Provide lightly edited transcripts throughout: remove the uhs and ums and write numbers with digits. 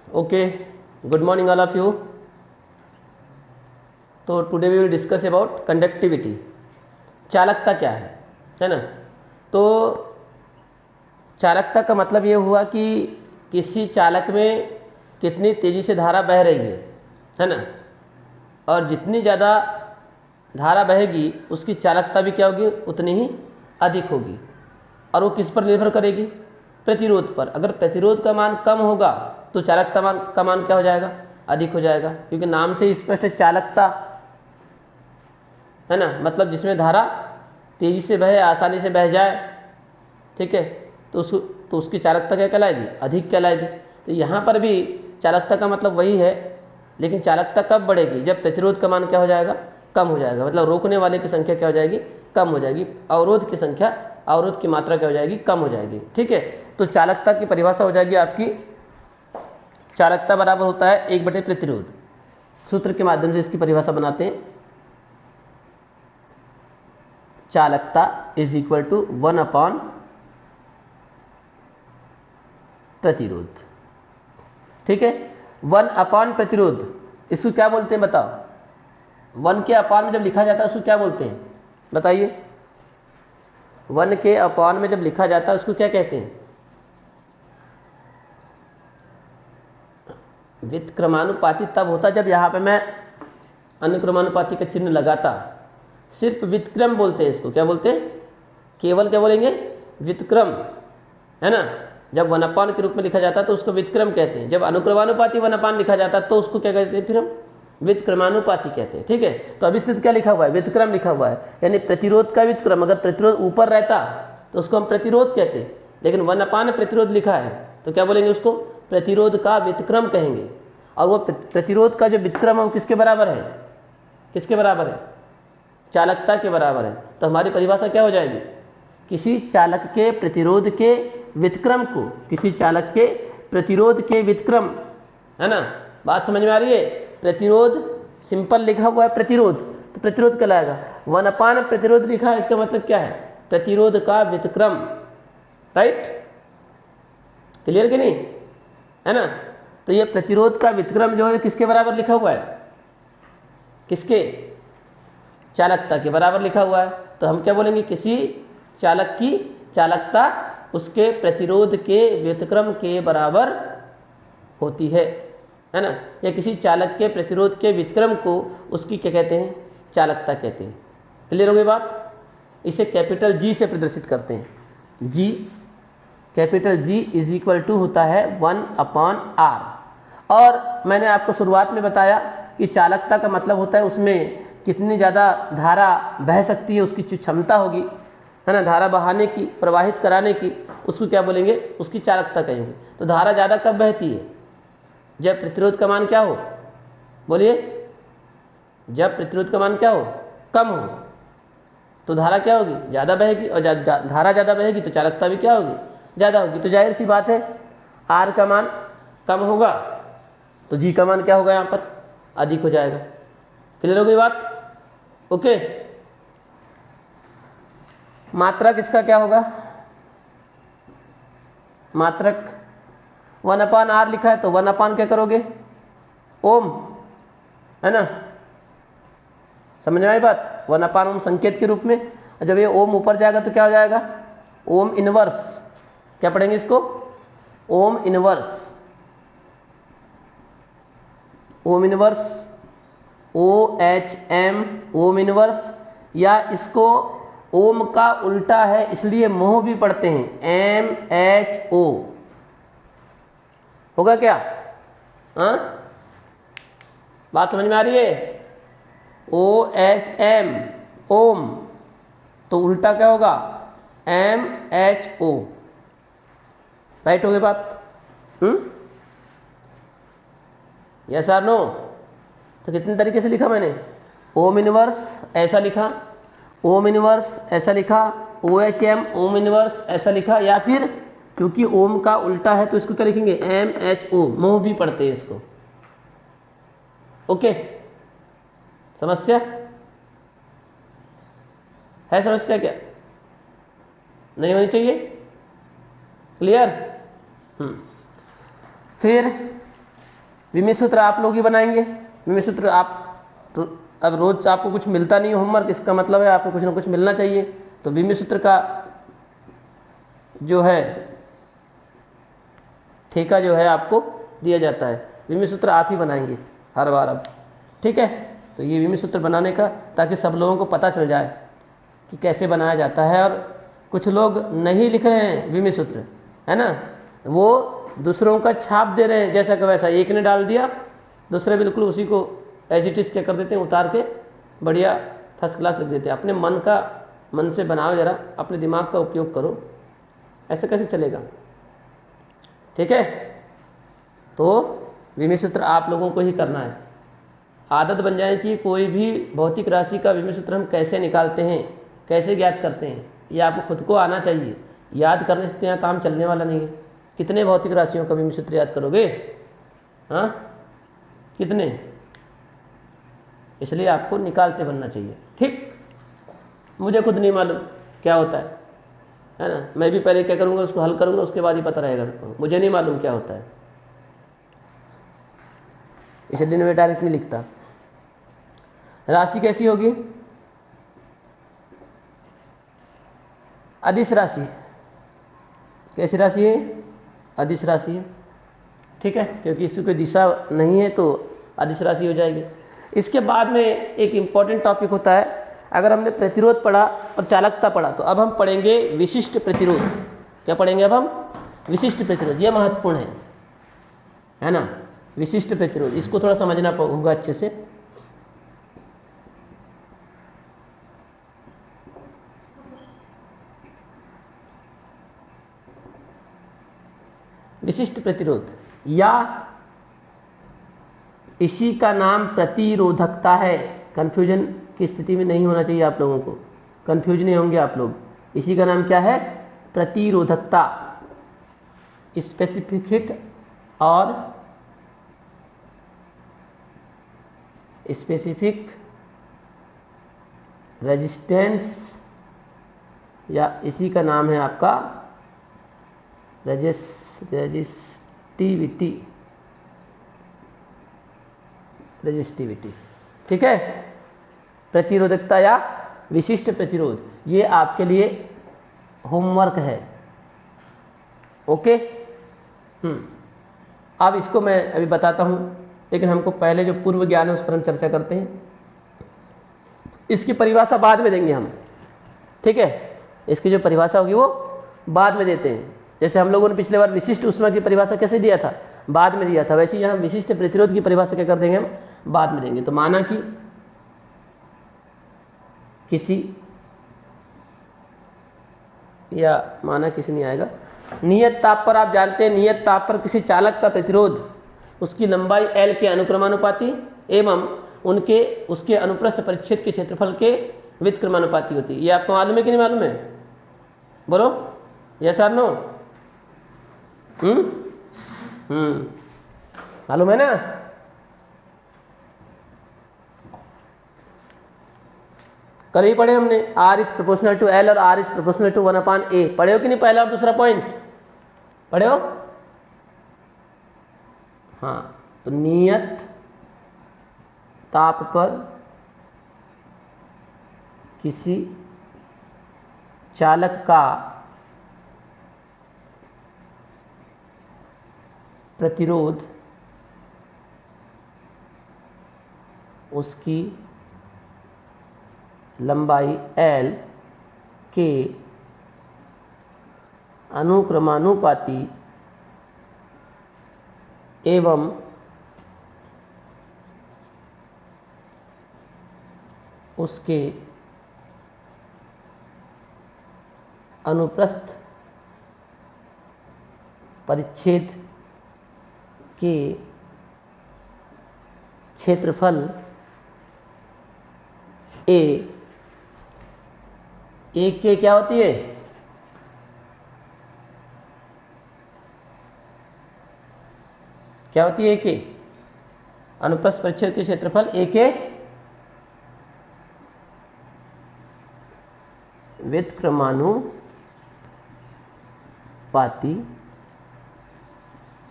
Okay, good morning all of you. तो today we will discuss about conductivity. चालकता क्या है ना। तो चालकता का मतलब ये हुआ कि किसी चालक में कितनी तेज़ी से धारा बह रही है ना, और जितनी ज़्यादा धारा बहेगी उसकी चालकता भी क्या होगी, उतनी ही अधिक होगी। और वो किस पर निर्भर करेगी, प्रतिरोध पर। अगर प्रतिरोध का मान कम होगा तो चालकता का मान क्या हो जाएगा, अधिक हो जाएगा, क्योंकि नाम से स्पष्ट है चालकता है ना, मतलब जिसमें धारा तेजी से बहे, आसानी से बह जाए, ठीक है, तो उसकी चालकता क्या कहलाएगी, अधिक कहलाएगी। तो यहाँ पर भी चालकता का मतलब वही है, लेकिन चालकता कब बढ़ेगी, जब प्रतिरोध का मान क्या हो जाएगा, कम हो जाएगा। मतलब रोकने वाले की संख्या क्या हो जाएगी, कम हो जाएगी। अवरोध की संख्या, अवरोध की मात्रा क्या हो जाएगी, कम हो जाएगी। ठीक है, तो चालकता की परिभाषा हो जाएगी आपकी, चालकता बराबर होता है 1 बटे प्रतिरोध। सूत्र के माध्यम से इसकी परिभाषा बनाते हैं। चालकता इज इक्वल टू 1 प्रतिरोध। ठीक है, 1 प्रतिरोध, इसको क्या बोलते हैं बताओ। 1 के अपान में जब लिखा जाता है उसको क्या बोलते हैं, बताइए। 1 के अपान में जब लिखा जाता है उसको क्या कहते हैं, व्युत्क्रमानुपाती तब होता जब यहाँ पे मैं अनुक्रमानुपाती का चिन्ह लगाता। सिर्फ व्युत्क्रम बोलते हैं इसको, क्या बोलते हैं, केवल क्या बोलेंगे, व्युत्क्रम, है ना। जब 1 के रूप में लिखा जाता है तो उसको व्युत्क्रम कहते हैं। जब अनुक्रमानुपाती 1 लिखा जाता है तो उसको क्या कहते हैं, फिर हम व्युत्क्रमानुपाती कहते हैं। ठीक है, तो अभी स्थित क्या लिखा हुआ है, व्युत्क्रम लिखा हुआ है, यानी प्रतिरोध का व्युत्क्रम। अगर प्रतिरोध ऊपर रहता तो उसको हम प्रतिरोध कहते हैं, लेकिन 1 प्रतिरोध लिखा है तो क्या बोलेंगे, उसको प्रतिरोध का व्युत्क्रम कहेंगे। और वो प्रतिरोध का जो व्युत्क्रम है वो किसके बराबर है, किसके बराबर है, चालकता के बराबर है। तो हमारी परिभाषा क्या हो जाएगी, किसी चालक के प्रतिरोध के व्युत्क्रम को, किसी चालक के प्रतिरोध के व्युत्क्रम, है ना। बात समझ में आ रही है। प्रतिरोध सिंपल लिखा हुआ है प्रतिरोध, तो प्रतिरोध कहलाएगा। 1 प्रतिरोध लिखा है, इसका मतलब क्या है, प्रतिरोध का व्युत्क्रम। राइट, क्लियर कि नहीं, है ना। तो ये प्रतिरोध का व्युत्क्रम जो है किसके बराबर लिखा हुआ है, किसके, चालकता के बराबर लिखा हुआ है। तो हम क्या बोलेंगे, किसी चालक की चालकता उसके प्रतिरोध के व्युत्क्रम के बराबर होती है ना। या किसी चालक के प्रतिरोध के व्युत्क्रम को उसकी क्या कहते हैं, चालकता कहते हैं। क्लियर हो गई बात। इसे कैपिटल जी से प्रदर्शित करते हैं। G, capital G is equal to होता है 1/r। और मैंने आपको शुरुआत में बताया कि चालकता का मतलब होता है उसमें कितनी ज़्यादा धारा बह सकती है, उसकी क्षमता होगी, है ना, धारा बहाने की, प्रवाहित कराने की, उसको क्या बोलेंगे, उसकी चालकता कहेंगे। तो धारा ज़्यादा कब बहती है, जब प्रतिरोध का मान क्या हो, बोलिए, जब प्रतिरोध का मान क्या हो, कम हो, तो धारा क्या होगी, ज़्यादा बहेगी। और धारा ज़्यादा बहेगी तो चालकता भी क्या होगी, ज़्यादा होगी। तो जाहिर सी बात है आर का मान कम होगा तो जी का मान क्या होगा, यहाँ पर अधिक हो जाएगा। क्लियर हो गई बात। ओके, मात्रक इसका क्या होगा, मात्रक 1/r लिखा है तो 1 क्या करोगे, ओम, है ना, समझ में आई बात। 1/ओम संकेत के रूप में, जब ये ओम ऊपर जाएगा तो क्या हो जाएगा, ओम इनवर्स। क्या पढ़ेंगे इसको, ohm inverse, ohm inverse, OHM, ohm inverse. या इसको ओम का उल्टा है इसलिए मोह भी पढ़ते हैं, MHO होगा क्या, हाँ, बात समझ में आ रही है। OHM ओम, तो उल्टा क्या होगा, MHO। राइट हो गई बात। यस और नो। तो कितने तरीके से लिखा मैंने, ओम इनवर्स ऐसा लिखा, ओम इनवर्स ऐसा लिखा, OHM ओम इनवर्स ऐसा लिखा, या फिर क्योंकि ओम का उल्टा है तो इसको क्या लिखेंगे, MHO, मोह भी पढ़ते हैं इसको। ओके, समस्या है, समस्या क्या नहीं होनी चाहिए, क्लियर। फिर विमित सूत्र आप लोग ही बनाएंगे। विमित सूत्र आप अब रोज आपको कुछ मिलता नहीं होमवर्क, इसका मतलब है आपको कुछ ना कुछ मिलना चाहिए। तो विमित सूत्र का जो है ठेका जो है आपको दिया जाता है। विमित सूत्र आप ही बनाएंगे हर बार अब, ठीक है। तो ये विमित सूत्र बनाने का, ताकि सब लोगों को पता चल जाए कि कैसे बनाया जाता है। और कुछ लोग नहीं लिख रहे हैं विमित सूत्र, है ना, वो दूसरों का छाप दे रहे हैं, जैसा कि वैसा एक ने डाल दिया, दूसरे बिल्कुल उसी को एज इट इज क्या कर देते हैं, उतार के बढ़िया फर्स्ट क्लास लिख देते हैं। अपने मन से बनाओ, जरा अपने दिमाग का उपयोग करो, ऐसे कैसे चलेगा, ठीक है। तो विमित सूत्र आप लोगों को ही करना है। आदत बन जाए कि कोई भी भौतिक राशि का विमित सूत्र हम कैसे निकालते हैं, कैसे ज्ञात करते हैं, ये आपको खुद को आना चाहिए। याद करने से यहाँ काम चलने वाला नहीं है। कितने भौतिक राशियों का विमित सूत्र याद करोगे, हाँ कितने? इसलिए आपको निकालते बनना चाहिए, ठीक। मुझे खुद नहीं मालूम क्या होता है ना। मैं भी पहले क्या करूँगा, उसको हल करूँगा, उसके बाद ही पता रहेगा। मुझे नहीं मालूम क्या होता है, इसलिए मैं डायरेक्ट नहीं लिखता। राशि कैसी होगी? अदिश राशि। कैसी राशि है? अदिश राशि है, ठीक है, क्योंकि इसकी कोई दिशा नहीं है तो अदिश राशि हो जाएगी। इसके बाद में एक इम्पॉर्टेंट टॉपिक होता है, अगर हमने प्रतिरोध पढ़ा और चालकता पढ़ा, तो अब हम पढ़ेंगे विशिष्ट प्रतिरोध। क्या पढ़ेंगे अब हम? विशिष्ट प्रतिरोध। यह महत्वपूर्ण है ना, विशिष्ट प्रतिरोध। इसको थोड़ा समझना होगा अच्छे से। विशिष्ट प्रतिरोध या इसी का नाम प्रतिरोधकता है। कंफ्यूजन की स्थिति में नहीं होना चाहिए आप लोगों को, कंफ्यूज नहीं होंगे आप लोग। इसी का नाम क्या है? प्रतिरोधकता। स्पेसिफिक हिट और स्पेसिफिक रेजिस्टेंस, या इसी का नाम है आपका रेजिस्टिविटी, ठीक है। प्रतिरोधकता या विशिष्ट प्रतिरोध, ये आपके लिए होमवर्क है, ओके। अब इसको मैं अभी बताता हूं, लेकिन हमको पहले जो पूर्व ज्ञान है उस पर हम चर्चा करते हैं। इसकी परिभाषा बाद में देंगे हम, ठीक है। इसकी जो परिभाषा होगी वो बाद में देते हैं। जैसे हम लोगों ने पिछले बार विशिष्ट ऊष्मा की परिभाषा कैसे दिया था, बाद में दिया था, वैसे यहाँ विशिष्ट प्रतिरोध की परिभाषा क्या कर देंगे हम, बाद में देंगे। तो माना कि किसी, या माना किसी नहीं आएगा, नियत ताप पर, आप जानते हैं नियत ताप पर किसी चालक का प्रतिरोध उसकी लंबाई L के अनुक्रमानुपाती एवं उसके अनुप्रस्थ परिच्छेद के क्षेत्रफल के व्युत्क्रमानुपाती होती है। ये आपको मालूम है कि नहीं मालूम है? बोलो यस और नो। मालूम है ना? कल ही पढ़े हमने, R is proportional to L और R is proportional to 1/A। पढ़े हो कि नहीं? पहला और दूसरा पॉइंट पढ़े हो? हाँ, तो नियत ताप पर किसी चालक का प्रतिरोध उसकी लंबाई L के अनुक्रमानुपाती एवं उसके अनुप्रस्थ परिच्छेद के क्षेत्रफल ए के क्या होती है? क्या होती है? के अनुप्रस्थ परिच्छेद के क्षेत्रफल ए के व्युत्क्रमानुपाती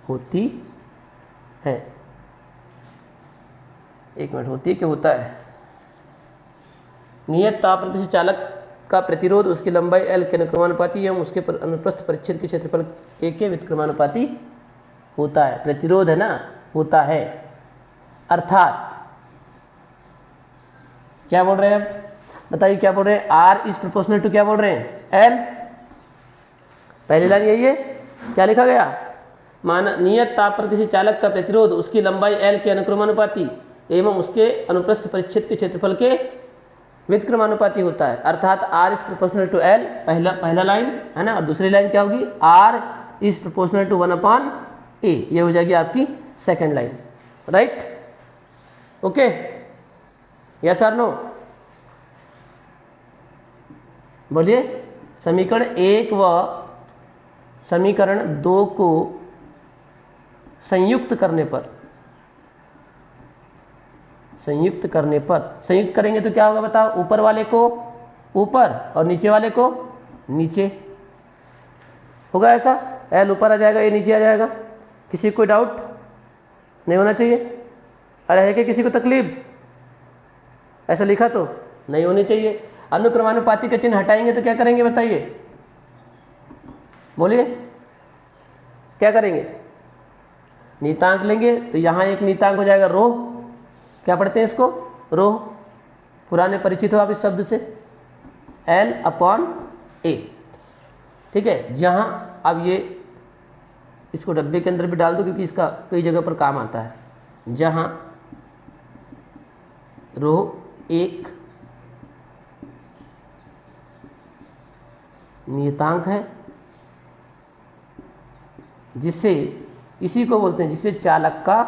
होती है। एक मिनट, होती है कि होता है? नियत ताप पर किसी चालक का प्रतिरोध उसकी लंबाई L के अनुक्रमानुपाती एवं उसके अनुप्रस्थ परिच्छेद के क्षेत्रफल A के व्युत्क्रमानुपाती होता है। प्रतिरोध है ना, होता है, अर्थात क्या बोल रहे हैं? अब बताइए क्या बोल रहे हैं? R इज प्रोपोर्शनल टू क्या बोल रहे हैं? L। पहली लाइन यही है, क्या लिखा गया? माना नियत ताप पर किसी चालक का प्रतिरोध उसकी लंबाई L के अनुक्रमानुपाती एवं उसके अनुप्रस्थ परिच्छेद के क्षेत्रफल के व्युत्क्रमानुपाती होता है, अर्थात R is proportional to L। पहला लाइन है ना, और दूसरी लाइन क्या होगी? R is proportional to 1/A। ये हो जाएगी आपकी second line, right? Okay, yes और नो? बोलिए। समीकरण 1 व समीकरण 2 को संयुक्त करने पर, संयुक्त करेंगे तो क्या होगा बताओ? ऊपर वाले को ऊपर और नीचे वाले को नीचे होगा, ऐसा? L ऊपर आ जाएगा, A नीचे आ जाएगा। किसी को डाउट नहीं होना चाहिए? अरे है कि किसी को तकलीफ? ऐसा लिखा तो नहीं होनी चाहिए। अनुक्रमानुपाती का चिन्ह हटाएंगे तो क्या करेंगे बताइए? बोलिए, क्या करेंगे? नीतांक लेंगे, तो यहां एक नीतांक हो जाएगा रो। क्या पढ़ते हैं इसको? रो। पुराने परिचित हो आप इस शब्द से, L/A। ठीक है, जहां अब ये इसको डब्बे के अंदर भी डाल दो क्योंकि इसका कई जगह पर काम आता है। जहां रो एक नियतांक है, जिसे इसी को बोलते हैं, जिसे चालक का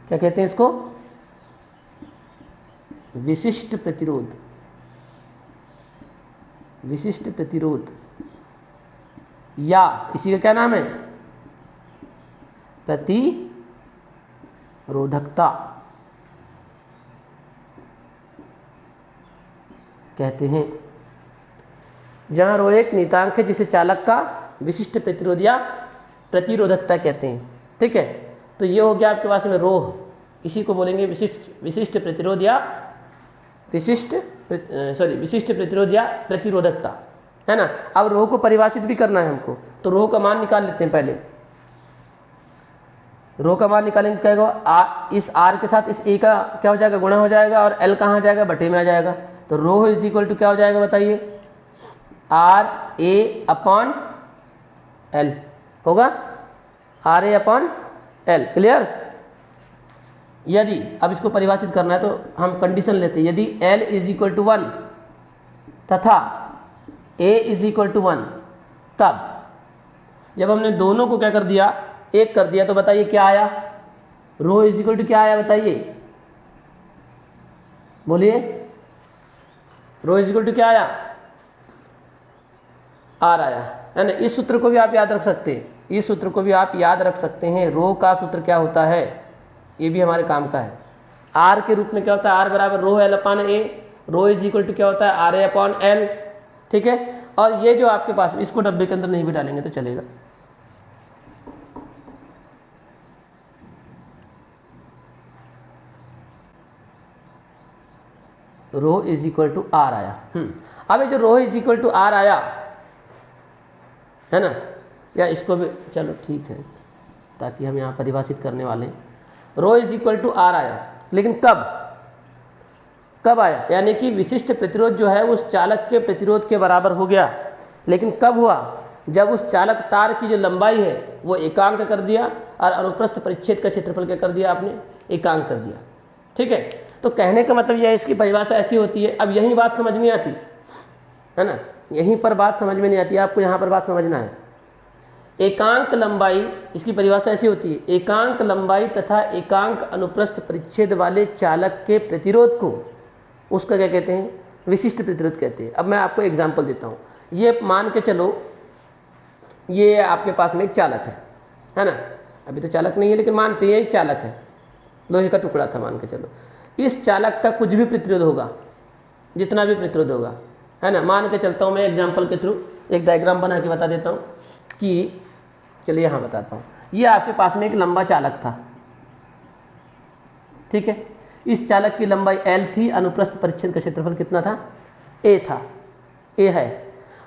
क्या कहते हैं? इसको विशिष्ट प्रतिरोध, विशिष्ट प्रतिरोध, या इसी का क्या नाम है? प्रतिरोधकता कहते हैं। जहां रो एक नियतांक है जिसे चालक का विशिष्ट प्रतिरोध या प्रतिरोधकता कहते हैं। ठीक है, तो ये हो गया आपके पास में रो, इसी को बोलेंगे विशिष्ट प्रतिरोध या विशिष्ट प्रतिरोध या प्रतिरोधकता, है ना। अब रो को परिभाषित भी करना है हमको, तो रो का मान निकाल लेते हैं। पहले रो का मान निकालेंगे, क्या होगा? इस R के साथ इस A का क्या हो जाएगा? गुणा हो जाएगा, और L कहाँ आ जाएगा? बटे में आ जाएगा। तो रो इज इक्वल टू क्या हो जाएगा बताइए? RA/L होगा, RA/L। क्लियर? यदि अब इसको परिभाषित करना है तो हम कंडीशन लेते हैं, यदि L इज इक्वल टू 1 तथा A इज इक्वल टू 1, तब जब हमने दोनों को क्या कर दिया? एक कर दिया, तो बताइए क्या आया? रो इज इक्वल टू क्या आया बताइए? बोलिए, रो इज इक्वल टू क्या आया? R आया, है ना। इस सूत्र को भी आप याद रख सकते हैं, इस सूत्र को भी आप याद रख सकते हैं। रो का सूत्र क्या होता है, ये भी हमारे काम का है। R के रूप में क्या होता है? R बराबर rho L/A। Rho is equal to क्या होता है? RA/L। ठीक है, और ये जो आपके पास, इसको डब्बे के अंदर नहीं भी डालेंगे तो चलेगा। रो इज इक्वल टू R आया। अब ये जो रो इज इक्वल टू R आया है ना, या इसको भी चलो ठीक है, ताकि हम यहाँ परिभाषित करने वाले हैं। रो इज इक्वल टू R आया, लेकिन कब आया? यानी कि विशिष्ट प्रतिरोध जो है उस चालक के प्रतिरोध के बराबर हो गया। लेकिन कब हुआ? जब उस चालक तार की जो लंबाई है वो एकांक कर दिया, और अनुप्रस्थ परिच्छेद का क्षेत्रफल क्या कर दिया आपने? एकांक कर दिया। ठीक है, तो कहने का मतलब यह है, इसकी परिभाषा ऐसी होती है। अब यही बात समझ में आती है ना, यहीं पर बात समझ में नहीं आती, आपको यहाँ पर बात समझना है। एकांक लंबाई, इसकी परिभाषा ऐसी होती है, एकांक लंबाई तथा एकांक अनुप्रस्थ परिच्छेद वाले चालक के प्रतिरोध को उसका क्या कहते हैं? विशिष्ट प्रतिरोध कहते हैं। अब मैं आपको एग्जांपल देता हूँ। ये मान के चलो, ये आपके पास में एक चालक है ना, अभी तो चालक नहीं है लेकिन मानते हैं एक चालक है, लोहे का टुकड़ा था मान के चलो। इस चालक का कुछ भी प्रतिरोध होगा, जितना भी प्रतिरोध होगा, है ना, मान के चलता हूँ मैं एग्जाम्पल के थ्रू एक डायग्राम बना के बता देता हूँ कि, चलिए यहाँ बताता हूँ। ये आपके पास में एक लंबा चालक था, ठीक है। इस चालक की लंबाई l थी, अनुप्रस्थ परिच्छेद का क्षेत्रफल कितना था? a था, a है।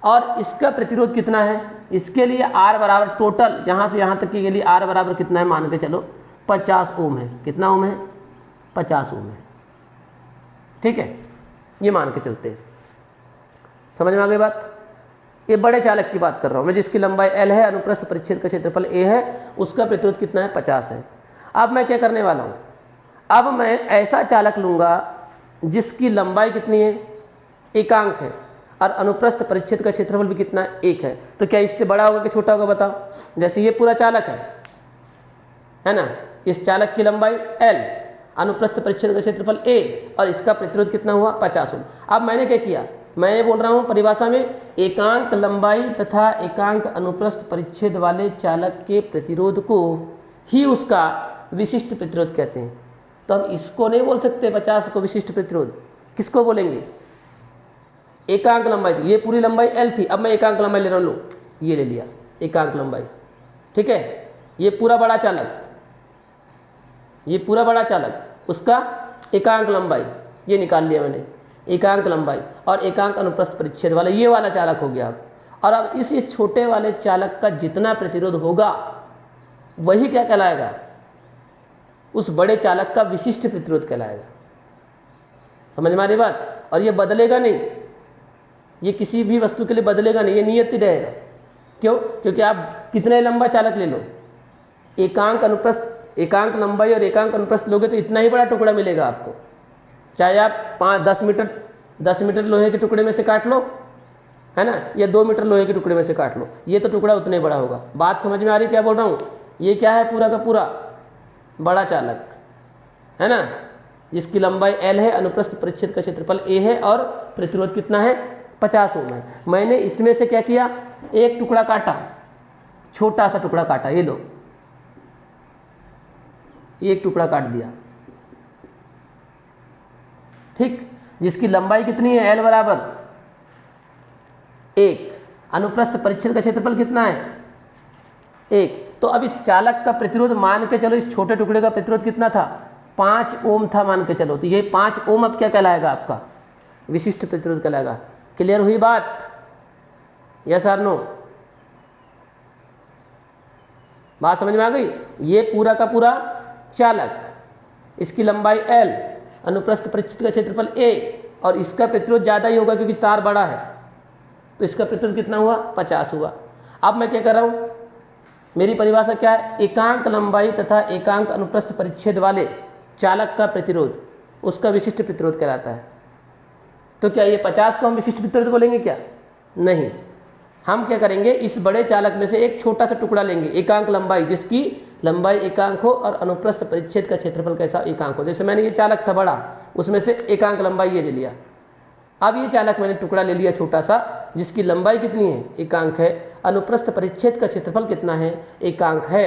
और इसका प्रतिरोध कितना है? इसके लिए R बराबर टोटल यहाँ से यहाँ तक के लिए R बराबर कितना है? मान के चलो 50 ओम है। कितना ओम है? 50 ओम है, ठीक है। ये मान के चलते हैं, समझ में आ गई बात? ये बड़े चालक की बात कर रहा हूँ मैं, जिसकी लंबाई l है, अनुप्रस्थ परिच्छेद का क्षेत्रफल a है, उसका प्रतिरोध कितना है? 50 है। अब मैं क्या करने वाला हूँ? अब मैं ऐसा चालक लूँगा जिसकी लंबाई कितनी है? एकांक है, और अनुप्रस्थ परिच्छेद का क्षेत्रफल भी कितना है? 1 है। तो क्या इससे बड़ा होगा कि छोटा होगा बताओ? जैसे ये पूरा चालक है ना, इस चालक की लंबाई l, अनुप्रस्थ परिच्छेद का क्षेत्रफल a, और इसका प्रतिरोध कितना हुआ? 50 ओम। अब मैंने क्या किया? मैं ये बोल रहा हूँ परिभाषा में, एकांक लंबाई तथा एकांक अनुप्रस्थ परिच्छेद वाले चालक के प्रतिरोध को ही उसका विशिष्ट प्रतिरोध कहते हैं। तो हम इसको नहीं बोल सकते 50 को विशिष्ट प्रतिरोध, किसको बोलेंगे? एकांक लंबाई थी, ये पूरी लंबाई l थी, अब मैं एकांक लंबाई ले रहा हूँ, लो ये ले लिया एकांक लंबाई, ठीक है। ये पूरा बड़ा चालक, ये पूरा बड़ा चालक, उसका एकांक लंबाई ये निकाल लिया मैंने, एकांक लंबाई, और एकांक अनुप्रस्थ परिच्छेद वाला ये वाला चालक हो गया। और अब इस छोटे वाले चालक का जितना प्रतिरोध होगा वही क्या कहलाएगा? उस बड़े चालक का विशिष्ट प्रतिरोध कहलाएगा। समझ में आ रही बात? और ये बदलेगा नहीं, ये किसी भी वस्तु के लिए बदलेगा नहीं, ये नियत ही रहेगा। क्यों? क्योंकि आप कितने लंबा चालक ले लो, एकांक अनुप्रस्थ, एकांक लंबाई और एकांक अनुप्रस्थ लोगे तो इतना ही बड़ा टुकड़ा मिलेगा आपको। चाहे आप 10 मीटर लोहे के टुकड़े में से काट लो, है ना, या 2 मीटर लोहे के टुकड़े में से काट लो, ये तो टुकड़ा उतना ही बड़ा होगा। बात समझ में आ रही क्या बोल रहा हूँ? ये क्या है? पूरा का पूरा बड़ा चालक है ना, जिसकी लंबाई l है, अनुप्रस्थ परिच्छेद का क्षेत्रफल a है, और प्रतिरोध कितना है? 50 ओम है। मैंने इसमें से क्या किया? एक टुकड़ा काटा, छोटा सा टुकड़ा काटा, ये लो, एक टुकड़ा काट दिया, ठीक। जिसकी लंबाई कितनी है? l बराबर 1, अनुप्रस्थ परिच्छेद का क्षेत्रफल कितना है? 1। तो अब इस चालक का प्रतिरोध मान के चलो, इस छोटे टुकड़े का प्रतिरोध कितना था? 5 ओम था मान के चलो। तो ये 5 ओम अब क्या कहलाएगा? आपका विशिष्ट प्रतिरोध कहलाएगा। क्लियर हुई बात? यस और नो? बात समझ में आ गई? ये पूरा का पूरा चालक, इसकी लंबाई l, अनुप्रस्थ परिच्छेद का क्षेत्रफल a, और इसका प्रतिरोध ज़्यादा ही होगा क्योंकि तार बड़ा है, तो इसका प्रतिरोध कितना हुआ? 50 हुआ। अब मैं क्या कर रहा हूँ? मेरी परिभाषा क्या है? एकांक लंबाई तथा एकांक अनुप्रस्थ परिच्छेद वाले चालक का प्रतिरोध उसका विशिष्ट प्रतिरोध कहलाता है। तो क्या ये 50 को हम विशिष्ट प्रतिरोध बोलेंगे क्या? नहीं। हम क्या करेंगे? इस बड़े चालक में से एक छोटा सा टुकड़ा लेंगे, एकांक लंबाई, जिसकी लंबाई एकांक हो और अनुप्रस्थ परिच्छेद का क्षेत्रफल कैसा? एकांक हो। जैसे मैंने ये चालक था बड़ा, उसमें से एकांक लंबाई ये ले लिया। अब ये चालक मैंने टुकड़ा ले लिया छोटा सा, जिसकी लंबाई कितनी है? एकांक है, अनुप्रस्थ परिच्छेद का क्षेत्रफल कितना है? एकांक है।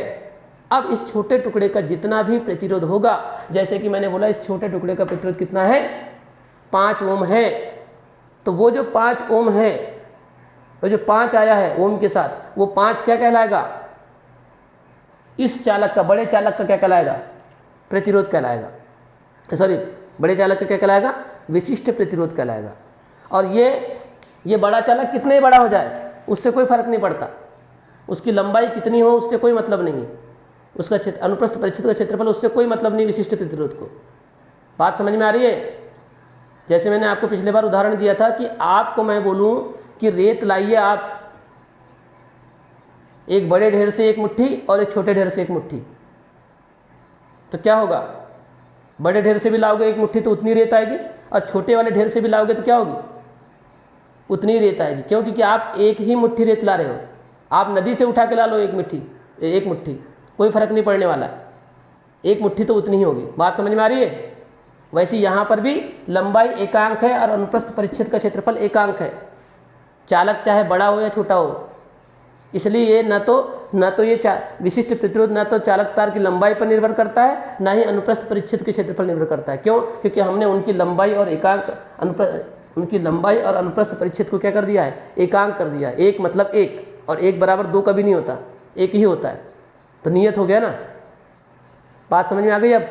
अब इस छोटे टुकड़े का जितना भी प्रतिरोध होगा, जैसे कि मैंने बोला इस छोटे टुकड़े का प्रतिरोध कितना है? 5 ओम है। तो वो जो 5 ओम है, वो जो 5 आया है ओम के साथ, वो 5 क्या कहलाएगा? इस चालक का, बड़े चालक का क्या कहलाएगा? प्रतिरोध कहलाएगा। सॉरी, बड़े चालक का क्या कहलाएगा? विशिष्ट प्रतिरोध कहलाएगा। और ये बड़ा चालक कितने ही बड़ा हो जाए उससे कोई फर्क नहीं पड़ता, उसकी लंबाई कितनी हो उससे कोई मतलब नहीं है, उसका अनुप्रस्थ परिच्छेद का क्षेत्रफल उससे कोई मतलब नहीं विशिष्ट प्रतिरोध को। बात समझ में आ रही है? जैसे मैंने आपको पिछले बार उदाहरण दिया था कि आपको मैं बोलूं कि रेत लाइए आप, एक बड़े ढेर से एक मुट्ठी और एक छोटे ढेर से एक मुट्ठी, तो क्या होगा? बड़े ढेर से भी लाओगे एक मुट्ठी तो उतनी रेत आएगी, और छोटे वाले ढेर से भी लाओगे तो क्या होगी? उतनी रेत आएगी। क्यों? क्योंकि आप एक ही मुट्ठी रेत ला रहे हो। आप नदी से उठा के ला लो एक मुट्ठी, कोई फर्क नहीं पड़ने वाला है, एक मुट्ठी तो उतनी ही होगी। बात समझ में आ रही है? वैसे यहां पर भी लंबाई एकांक है और अनुप्रस्थ परिच्छेद का क्षेत्रफल एकांक है, चालक चाहे बड़ा हो या छोटा हो। इसलिए ये न तो ये विशिष्ट प्रतिरोध न तो चालक तार की लंबाई पर निर्भर करता है, न ही अनुप्रस्थ परिच्छेद के क्षेत्रफल निर्भर करता है। क्यों? क्योंकि हमने उनकी लंबाई और उनकी लंबाई और अनुप्रस्थ परिच्छेद को क्या कर दिया है? एकांक कर दिया है। एक मतलब एक, और एक बराबर 2 कभी नहीं होता, एक ही होता है। तो नियत हो गया ना? बात समझ में आ गई? अब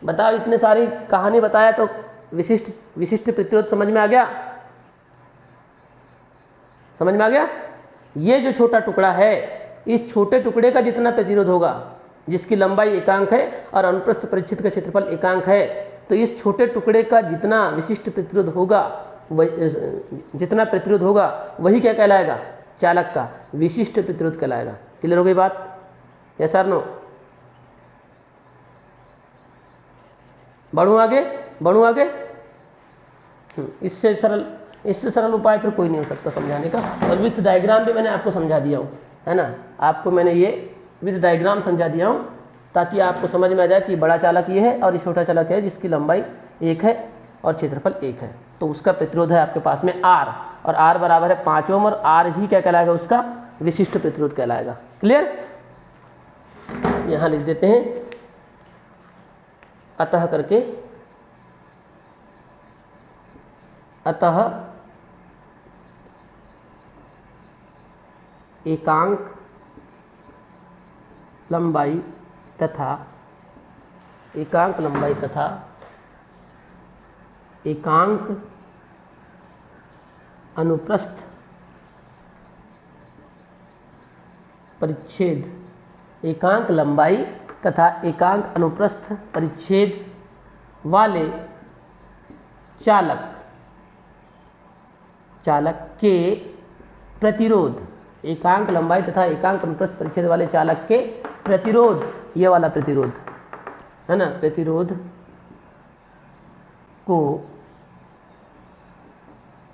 बताओ, इतने सारी कहानी बताया तो विशिष्ट विशिष्ट प्रतिरोध समझ में आ गया? समझ में आ गया? ये जो छोटा टुकड़ा है, इस छोटे टुकड़े का जितना प्रतिरोध होगा, जिसकी लंबाई एकांक है और अनुप्रस्थ परिच्छेद का क्षेत्रफल एकांक है, तो इस छोटे टुकड़े का जितना विशिष्ट प्रतिरोध होगा, जितना प्रतिरोध होगा वही क्या कहलाएगा? चालक का विशिष्ट प्रतिरोध कहलाएगा। क्लियर हो गई बात? यस और नो? बढ़ूं आगे, बढ़ूं आगे। इससे सरल उपाय फिर कोई नहीं हो सकता समझाने का। और विथ डायग्राम भी मैंने आपको समझा दिया हूँ, है ना? आपको मैंने ये विथ डायग्राम समझा दिया हूँ ताकि आपको समझ में आ जाए कि बड़ा चालक ये है और ये छोटा चालक है जिसकी लंबाई 1 है और क्षेत्रफल 1 है। तो उसका प्रतिरोध है आपके पास में R, और R बराबर है 5 ओम, और R ही क्या कहलाएगा? उसका विशिष्ट प्रतिरोध कहलाएगा। क्लियर? यहां लिख देते हैं अतः करके, अतः एकांक लंबाई तथा एकांक अनुप्रस्थ परिच्छेद, एकांक लंबाई तथा एकांक अनुप्रस्थ परिच्छेद वाले चालक के प्रतिरोध, एकांक लंबाई तथा एकांक अनुप्रस्थ परिच्छेद वाले चालक के प्रतिरोध, ये वाला प्रतिरोध है ना, प्रतिरोध को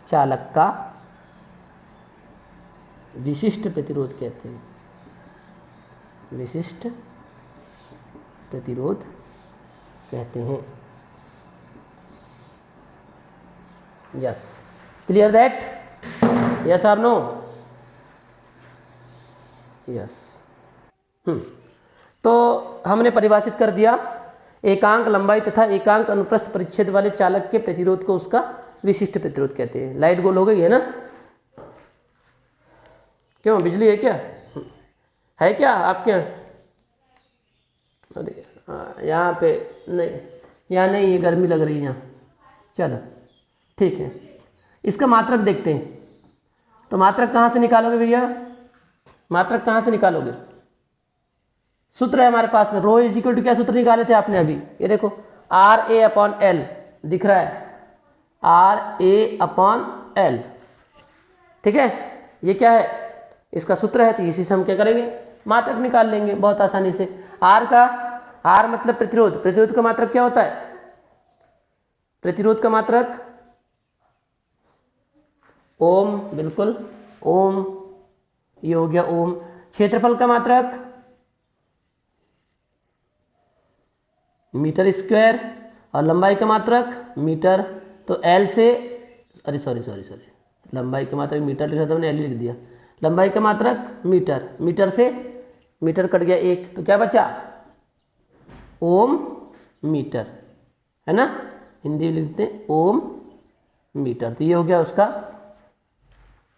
चालक का विशिष्ट प्रतिरोध कहते हैं। विशिष्ट प्रतिरोध कहते हैं। Yes, clear that? यस और नो? यस। तो हमने परिभाषित कर दिया, एकांक लंबाई तथा एकांक अनुप्रस्थ परिच्छेद वाले चालक के प्रतिरोध को उसका विशिष्ट प्रतिरोध कहते हैं। लाइट गोल हो गई है ना? क्यों, बिजली है क्या? है क्या आपके यहाँ? अरे यहाँ पे नहीं, यहाँ नहीं, ये गर्मी लग रही है यहाँ। चलो ठीक है, इसका मात्रक देखते हैं। तो मात्रक कहाँ से निकालोगे भैया? मात्रक कहाँ से निकालोगे? सूत्र है हमारे पास में, रो इज इक्वल टू, क्या सूत्र निकाले थे आपने अभी? ये देखो, आर ए अपॉन एल दिख रहा है, आर ए अपॉन एल। ठीक है, ये क्या है? इसका सूत्र है, तो इसी से हम क्या करेंगे? मात्रक निकाल लेंगे बहुत आसानी से। आर का, आर मतलब प्रतिरोध, प्रतिरोध का मात्रक क्या होता है? प्रतिरोध का मात्रक ओम, बिल्कुल ओम, ये हो गया ओम। क्षेत्रफल का मात्रक मीटर स्क्वायर, और लंबाई का मात्रक मीटर। तो एल से, अरे सॉरी, लंबाई का मात्रक मीटर लिखा था मैंने, एल लिख दिया। लंबाई का मात्रक मीटर, मीटर से मीटर कट गया 1, तो क्या बचा? ओम मीटर, है ना? हिंदी में लिखते हैं ओम मीटर। तो ये हो गया उसका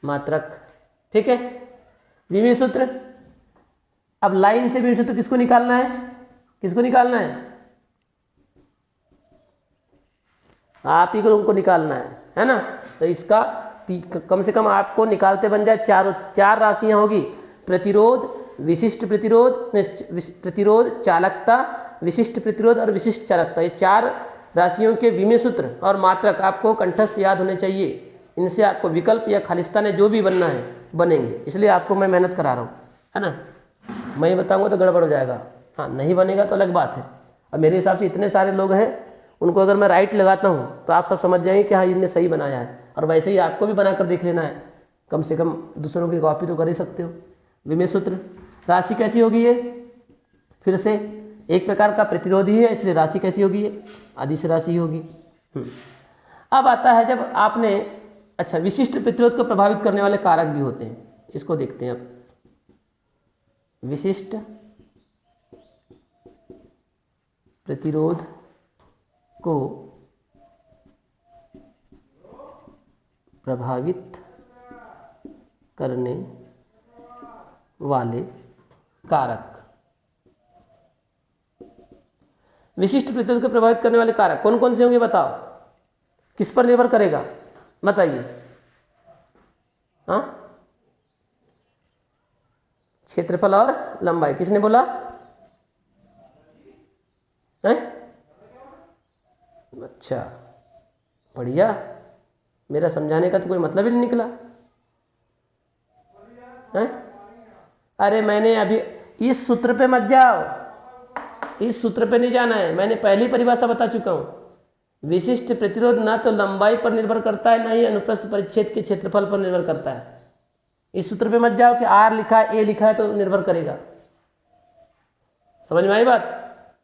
मात्रक। ठीक है, विमीय सूत्र। अब लाइन से विमीय सूत्र किसको निकालना है? किसको निकालना है? आप ही को उनको निकालना है ना? तो इसका कम से कम आपको निकालते बन जाए चार राशियां होगी, प्रतिरोध, विशिष्ट प्रतिरोध, प्रतिरोध, चालकता, विशिष्ट प्रतिरोध और विशिष्ट चालकता। ये 4 राशियों के विमीय सूत्र और मात्रक आपको कंठस्थ याद होने चाहिए। इनसे आपको विकल्प या खालिस्तान जो भी बनना है बनेंगे, इसलिए आपको मैं मेहनत करा रहा हूँ, है ना? मैं बताऊंगा तो गड़बड़ हो जाएगा। हाँ, नहीं बनेगा तो अलग बात है। अब मेरे हिसाब से इतने सारे लोग हैं, उनको अगर मैं राइट लगाता हूँ तो आप सब समझ जाएंगे कि हाँ इनने सही बनाया है। और वैसे ही आपको भी बनाकर देख लेना है, कम से कम दूसरों की कॉपी तो कर ही सकते हो। विमीय सूत्र, राशि कैसी होगी ये? फिर से एक प्रकार का प्रतिरोध ही है, इसलिए राशि कैसी होगी? ये अदिश राशि होगी। अब आता है जब आपने, अच्छा, विशिष्ट प्रतिरोध को प्रभावित करने वाले कारक भी होते हैं, इसको देखते हैं अब। विशिष्ट प्रतिरोध को प्रभावित करने वाले कारक। विशिष्ट प्रतिरोध को प्रभावित करने वाले कारक कौन कौन से होंगे बताओ, किस पर निर्भर करेगा बताइए। हाँ, क्षेत्रफल और लंबाई, किसने बोला है? अच्छा बढ़िया, मेरा समझाने का तो कोई मतलब ही नहीं निकला है? अरे मैंने अभी इस सूत्र पे मत जाओ, इस सूत्र पे नहीं जाना है, मैंने पहली परिभाषा बता चुका हूं। विशिष्ट प्रतिरोध ना तो लंबाई पर निर्भर करता है ना ही अनुप्रस्थ परिच्छेद के क्षेत्रफल पर निर्भर करता है। इस सूत्र पे मत जाओ कि आर लिखा है, ए लिखा है तो निर्भर करेगा। समझ में आई बात?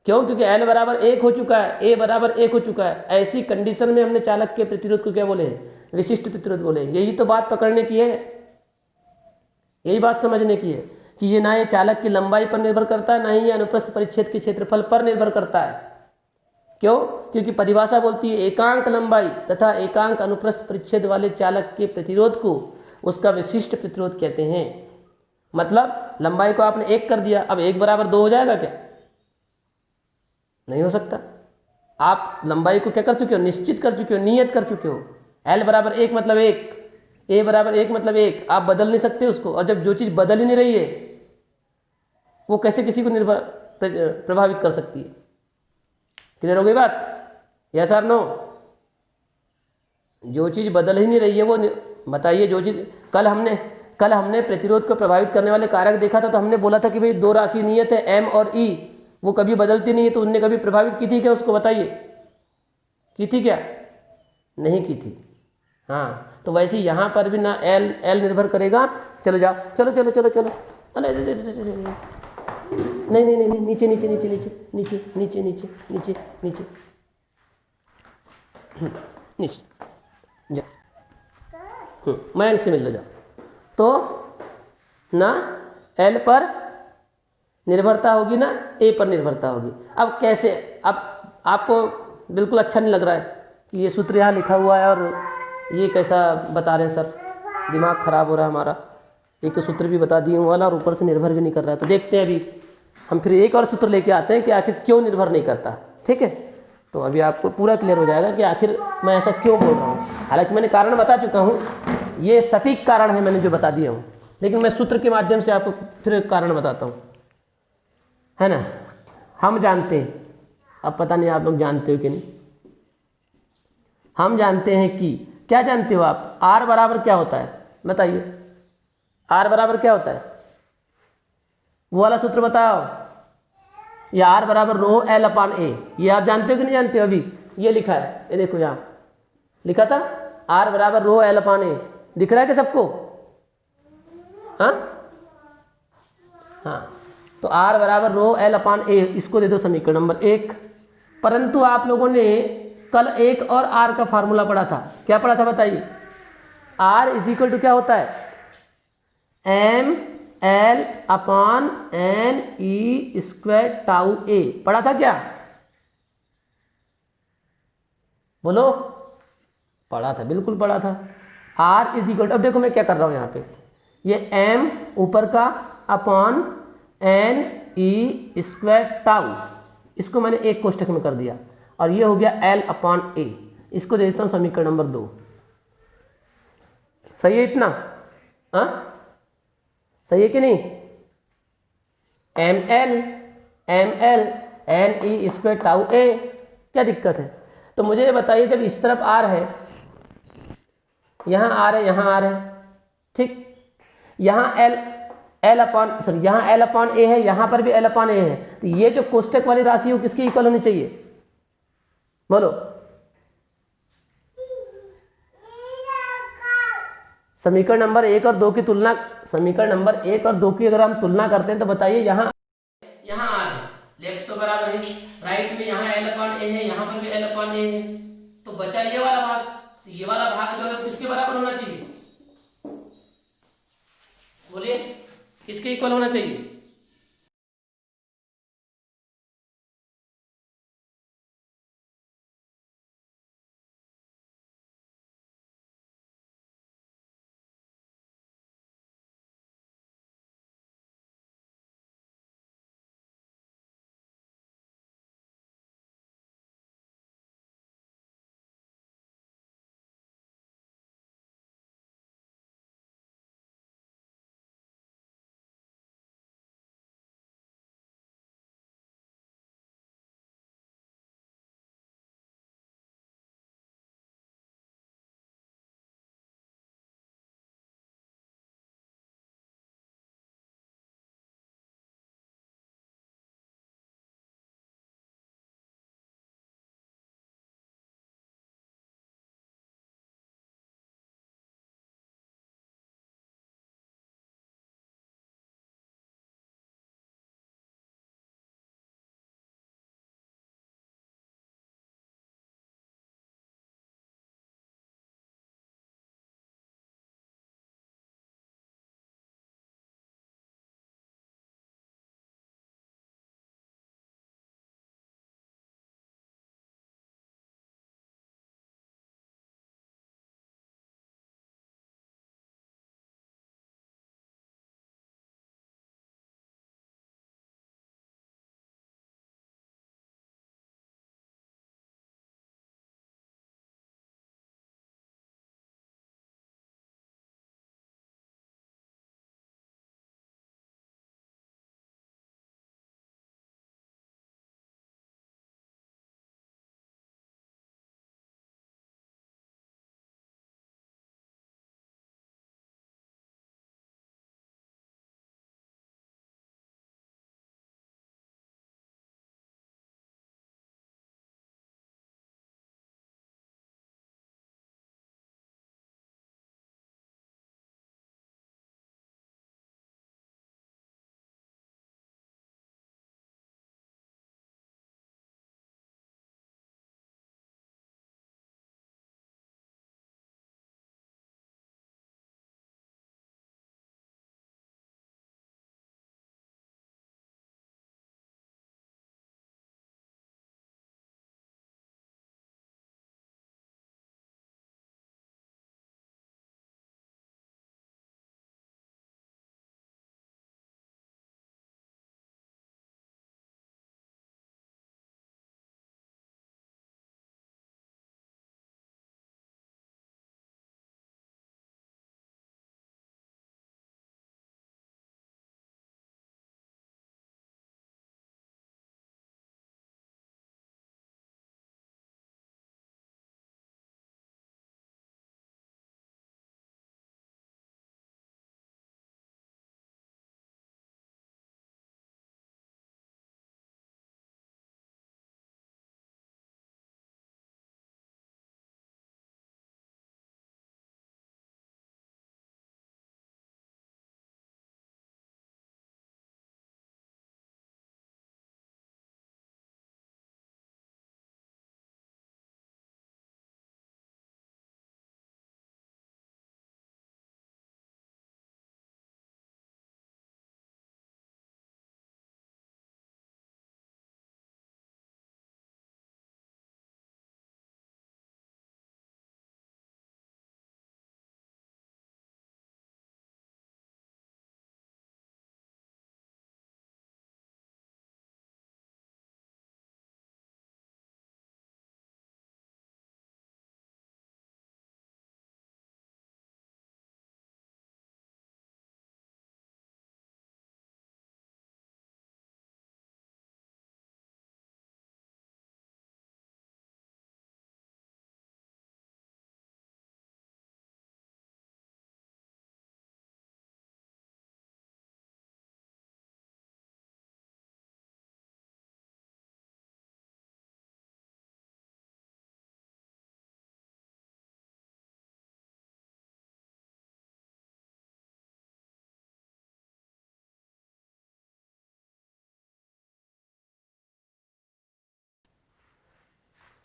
क्यों? क्योंकि एल बराबर 1 हो चुका है, ए बराबर 1 हो चुका है। ऐसी कंडीशन में हमने चालक के प्रतिरोध को क्या बोले हैं? विशिष्ट प्रतिरोध बोले। यही तो बात पकड़ने की है, यही बात समझने की है कि ये ना ये चालक की लंबाई पर निर्भर करता है ना ही ये अनुप्रस्थ परिच्छेद के क्षेत्रफल पर निर्भर करता है। क्यों? क्योंकि परिभाषा बोलती है एकांक लंबाई तथा एकांक अनुप्रस्थ परिच्छेद वाले चालक के प्रतिरोध को उसका विशिष्ट प्रतिरोध कहते हैं। मतलब लंबाई को आपने 1 कर दिया, अब 1 बराबर 2 हो जाएगा क्या? नहीं हो सकता। आप लंबाई को क्या कर चुके हो? निश्चित कर चुके हो, नियत कर चुके हो। एल बराबर 1 मतलब 1, ए बराबर 1 मतलब 1, आप बदल नहीं सकते उसको। और जब जो चीज बदल ही नहीं रही है वो कैसे किसी को प्रभावित कर सकती है? क्लियर हो गई बात? यस और नो? जो चीज बदल ही नहीं रही है वो बताइए। जो चीज कल हमने प्रतिरोध को प्रभावित करने वाले कारक देखा था, तो हमने बोला था कि भाई 2 राशि नियत है एम और ई, वो कभी बदलती नहीं है, तो उनने कभी प्रभावित की थी क्या उसको? बताइए, की थी क्या? नहीं की थी। हाँ, तो वैसे यहां पर भी ना एल निर्भर करेगा। चलो जाओ, चलो चलो चलो चलो, अरे नहीं नहीं नहीं, नीचे नीचे नीचे नीचे नीचे नीचे नीचे नीचे नीचे नीचे जा, मैं से मिल लो जाओ। तो ना एल पर निर्भरता होगी ना ए पर निर्भरता होगी। अब कैसे? अब आपको बिल्कुल अच्छा नहीं लग रहा है कि ये सूत्र यहाँ लिखा हुआ है और ये कैसा बता रहे हैं सर, दिमाग खराब हो रहा है हमारा। एक तो सूत्र भी बता दिए वाला और ऊपर से निर्भर भी नहीं कर रहा है। तो देखते हैं अभी हम फिर एक और सूत्र लेके आते हैं कि आखिर क्यों निर्भर नहीं करता। ठीक है, तो अभी आपको पूरा क्लियर हो जाएगा कि आखिर मैं ऐसा क्यों बोल रहा हूँ। हालांकि मैंने कारण बता चुका हूँ, ये सटीक कारण है मैंने जो बता दिया हूँ, लेकिन मैं सूत्र के माध्यम से आपको फिर कारण बताता हूँ, है ना। हम जानते हैं, अब पता नहीं आप लोग जानते हो कि नहीं। हम जानते हैं कि, क्या जानते हो आप? आर बराबर क्या होता है बताइए? आर बराबर क्या होता है? वो वाला सूत्र बताओ। ये आर बराबर रो एल अपान ए, ये आप जानते हो कि नहीं जानते हो? अभी ये लिखा है, ये देखो यहां लिखा था आर बराबर रो एल अपान ए। दिख रहा है कि सबको? हाँ हाँ, तो आर बराबर रो एल अपान ए, इसको दे दो समीकरण नंबर 1। परंतु आप लोगों ने कल एक और आर का फार्मूला पढ़ा था। क्या पढ़ा था बताइए? आर इज इक्वल टू क्या होता है? एम एल अपान एन ई स्क्वायर टाउ ए। पढ़ा था क्या? बोलो। पढ़ा था, बिल्कुल पढ़ा था। आर इज इक्वल, अब देखो मैं क्या कर रहा हूं यहां पे, ये एम ऊपर का upon n e square tau, इसको मैंने एक कोष्टक में कर दिया, और ये हो गया एल अपॉन ए। इसको दे देता हूं समीकरण नंबर 2। सही है इतना? हाँ सही है कि नहीं? M l n e square tau A, क्या दिक्कत है? तो मुझे ये बताइए, जब इस तरफ आर है, यहां आर है, यहां आर है, ठीक, यहां एल अपॉन सॉरी यहां एल अपॉन ए है, यहां पर भी एल अपॉन ए है, तो ये जो कोष्टक वाली राशि है वो किसकी इक्वल होनी चाहिए? बोलो। समीकरण नंबर 1 और 2 की तुलना, समीकरण नंबर 1 और 2 की अगर हम तुलना करते हैं तो बताइए, यहाँ आर है, लेफ्ट तो बराबर है, राइट में यहाँ एल अपॉन ए है, यहाँ पर भी एल अपॉन ए है, तो बचा ये वाला भाग। तो ये वाला भाग जो है किसके बराबर होना चाहिए? बोलिए, किसके इक्वल होना चाहिए?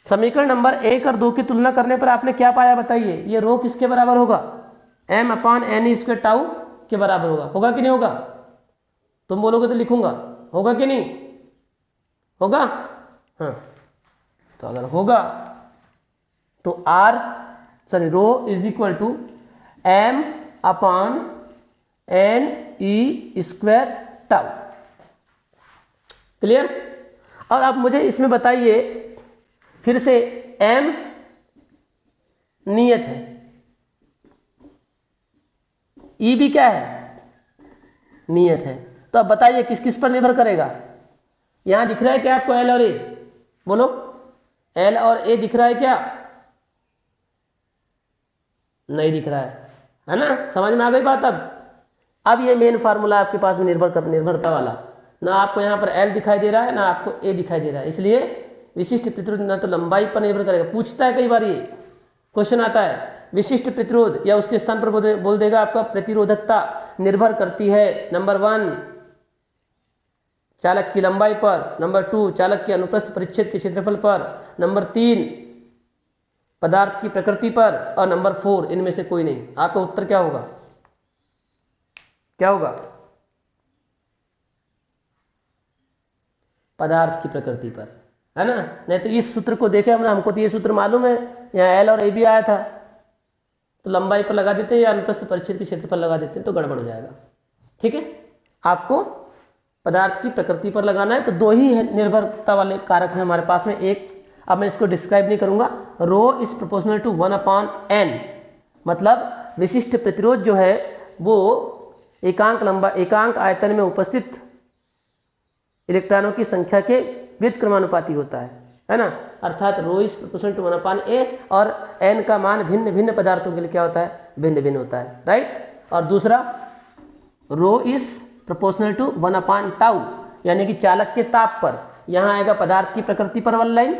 समीकरण नंबर 1 और 2 की तुलना करने पर आपने क्या पाया बताइए? ये रो किसके बराबर होगा? m/n² टाउ के बराबर होगा कि नहीं होगा? तुम बोलोगे तो लिखूंगा, होगा कि नहीं होगा? हाँ, तो अगर होगा तो rho is equal to m/ne² tau. Clear? और आप मुझे इसमें बताइए फिर से, m नियत है, ई भी क्या है? नियत है। तो अब बताइए किस किस पर निर्भर करेगा? यहां दिख रहा है क्या आपको एल और ए? बोलो, एल और ए दिख रहा है क्या? नहीं दिख रहा है ना? समझ में आ गई बात? अब ये मेन फार्मूला आपके पास में निर्भरता वाला, ना आपको यहां पर एल दिखाई दे रहा है ना आपको ए दिखाई दे रहा है, इसलिए विशिष्ट प्रतिरोध ना तो लंबाई पर निर्भर करेगा। पूछता है कई बार, ये क्वेश्चन आता है, विशिष्ट प्रतिरोध, या उसके स्थान पर बोल देगा आपका प्रतिरोधकता निर्भर करती है नंबर 1 चालक की लंबाई पर, नंबर 2 चालक के अनुप्रस्थ परिच्छेद के क्षेत्रफल पर, नंबर 3 पदार्थ की प्रकृति पर, और नंबर 4 इनमें से कोई नहीं। आपका उत्तर क्या होगा? क्या होगा? पदार्थ की प्रकृति पर, है ना? नहीं तो इस सूत्र को देखे हमने, हमको तो ये सूत्र मालूम है, यहाँ एल और ए भी आया था, तो लंबाई पर लगा देते हैं या अनुप्रस्थ परिच्छेद के क्षेत्र पर लगा देते हैं तो गड़बड़ हो जाएगा। ठीक है, आपको पदार्थ की प्रकृति पर लगाना है। तो दो ही निर्भरता वाले कारक हैं हमारे पास में। एक, अब मैं इसको डिस्क्राइब नहीं करूंगा, रो इज प्रोपोर्शनल टू 1/n, मतलब विशिष्ट प्रतिरोध जो है वो एकांक आयतन में उपस्थित इलेक्ट्रॉनों की संख्या के व्युत्क्रमानुपाती होता है ना? अर्थात रो इज प्रोपोर्शनल टू 1/a, और n का मान भिन्न भिन्न पदार्थों के लिए क्या होता है? भिन्न भिन्न होता है, राइट? और दूसरा, रो इज प्रोपोर्शनल टू 1/τ, यानी कि चालक के ताप पर। यहां आएगा पदार्थ की प्रकृति पर वाला लाइन,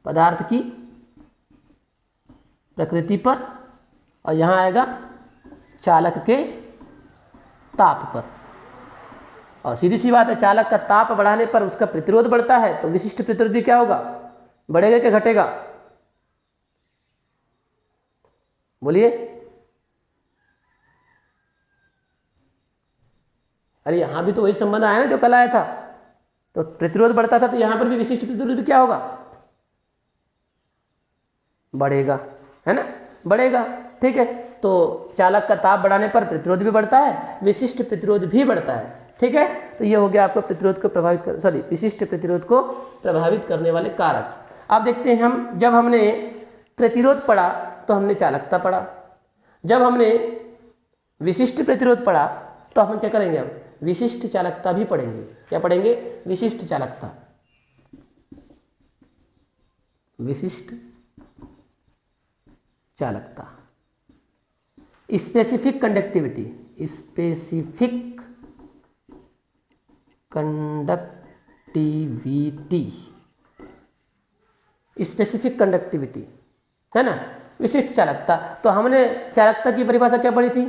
पदार्थ की प्रकृति पर, और यहां आएगा चालक के ताप पर। और सीधी सी बात है, चालक का ताप बढ़ाने पर उसका प्रतिरोध बढ़ता है, तो विशिष्ट प्रतिरोध भी क्या होगा? बढ़ेगा कि घटेगा? बोलिए। अरे यहां भी तो वही संबंध आया ना जो कल आया था, तो प्रतिरोध बढ़ता था, तो यहां पर भी विशिष्ट प्रतिरोध भी क्या होगा? बढ़ेगा, है ना? बढ़ेगा। ठीक है, तो चालक का ताप बढ़ाने पर प्रतिरोध भी बढ़ता है, विशिष्ट प्रतिरोध भी बढ़ता है। ठीक है, तो ये हो गया आपको प्रतिरोध को विशिष्ट प्रतिरोध को प्रभावित करने वाले कारक। अब देखते हैं हम, जब हमने प्रतिरोध पढ़ा तो हमने चालकता पढ़ा, जब हमने विशिष्ट प्रतिरोध पढ़ा तो हम क्या करेंगे? अब विशिष्ट चालकता भी पढ़ेंगे। क्या पढ़ेंगे? विशिष्ट चालकता, विशिष्ट चालकता, specific conductivity, specific conductivity, specific conductivity, है ना? विशिष्ट चालकता। तो हमने चालकता की परिभाषा क्या पढ़ी थी?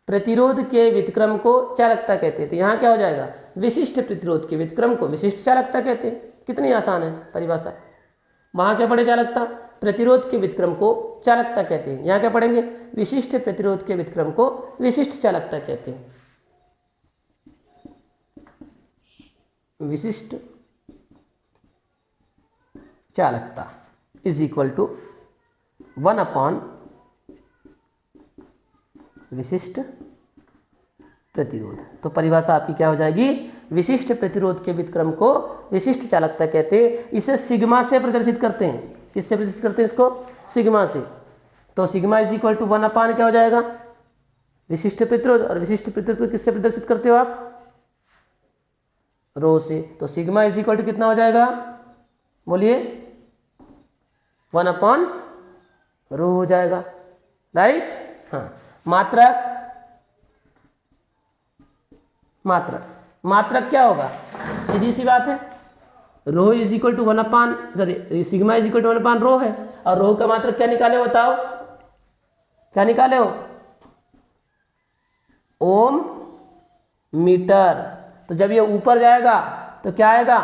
प्रतिरोध के व्युत्क्रम को चालकता कहते हैं। तो यहां क्या हो जाएगा? विशिष्ट प्रतिरोध के व्युत्क्रम को विशिष्ट चालकता कहते हैं। कितनी आसान है परिभाषा। वहां क्या पढ़े? चालकता। प्रतिरोध के व्युत्क्रम को चालकता कहते हैं। यहां क्या पढ़ेंगे? विशिष्ट प्रतिरोध के व्युत्क्रम को विशिष्ट चालकता कहते हैं। विशिष्ट चालकता इज इक्वल टू 1/, विशिष्ट प्रतिरोध। तो परिभाषा आपकी क्या हो जाएगी? विशिष्ट प्रतिरोध के व्युत्क्रम को विशिष्ट चालकता कहते हैं। इसे सिग्मा से प्रदर्शित करते हैं। किससे प्रदर्शित करते हैं इसको? सिग्मा से। तो सिग्मा इज इक्वल टू 1/, क्या हो जाएगा? विशिष्ट प्रतिरोध। और विशिष्ट प्रतिरोध को किससे प्रदर्शित करते हो आप? रो से। तो सिग्मा इज इक्वल टू कितना हो जाएगा? बोलिए। 1/ρ हो जाएगा, राइट? हाँ। मात्रक, मात्रक क्या होगा? सीधी सी बात है, rho is equal to 1/, sigma is equal to 1/ρ है। और रो का मात्रक क्या निकाले बताओ? क्या निकाले हो? ओम मीटर। तो जब ये ऊपर जाएगा तो क्या आएगा?